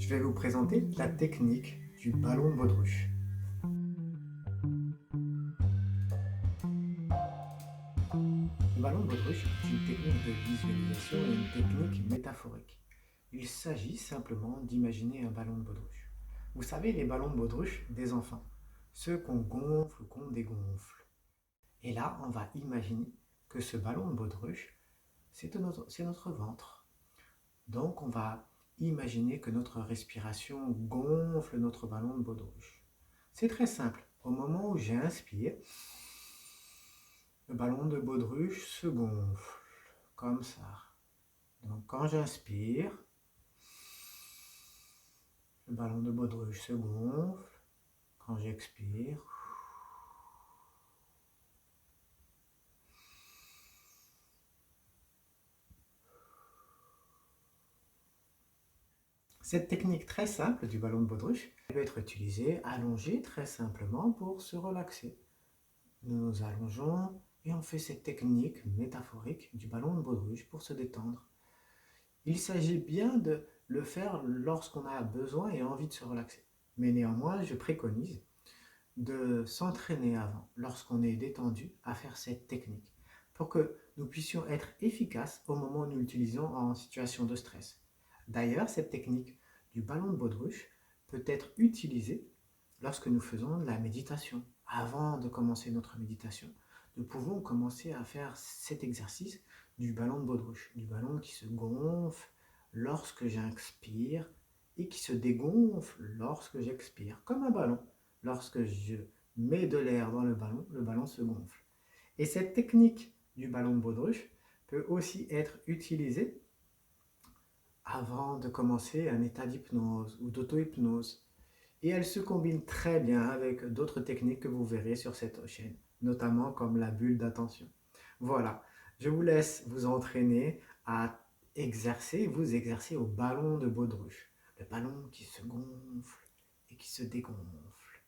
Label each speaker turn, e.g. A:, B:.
A: Je vais vous présenter la technique du ballon de baudruche. Le ballon de baudruche est une technique de visualisation et une technique métaphorique. Il s'agit simplement d'imaginer un ballon de baudruche. Vous savez, les ballons de baudruche des enfants, ceux qu'on gonfle ou qu'on dégonfle. Et là, on va imaginer que ce ballon de baudruche, c'est notre ventre. Donc, on va imaginer que notre respiration gonfle notre ballon de baudruche. C'est très simple. Au moment où j'inspire, le ballon de baudruche se gonfle, comme ça. Donc quand j'inspire, le ballon de baudruche se gonfle. Quand j'expire, cette technique très simple du ballon de baudruche peut être utilisée allongée très simplement pour se relaxer. Nous nous allongeons et on fait cette technique métaphorique du ballon de baudruche pour se détendre. Il s'agit bien de le faire lorsqu'on a besoin et envie de se relaxer. Mais néanmoins, je préconise de s'entraîner avant, lorsqu'on est détendu, à faire cette technique, pour que nous puissions être efficaces au moment où nous l'utilisons en situation de stress. D'ailleurs, cette technique du ballon de baudruche peut être utilisée lorsque nous faisons de la méditation. Avant de commencer notre méditation, nous pouvons commencer à faire cet exercice du ballon de baudruche, du ballon qui se gonfle lorsque j'inspire et qui se dégonfle lorsque j'expire, comme un ballon. Lorsque je mets de l'air dans le ballon se gonfle. Et cette technique du ballon de baudruche peut aussi être utilisée avant de commencer un état d'hypnose ou d'auto-hypnose. Et elle se combine très bien avec d'autres techniques que vous verrez sur cette chaîne, notamment comme la bulle d'attention. Voilà, je vous laisse vous entraîner à vous exercer au ballon de baudruche. Le ballon qui se gonfle et qui se dégonfle.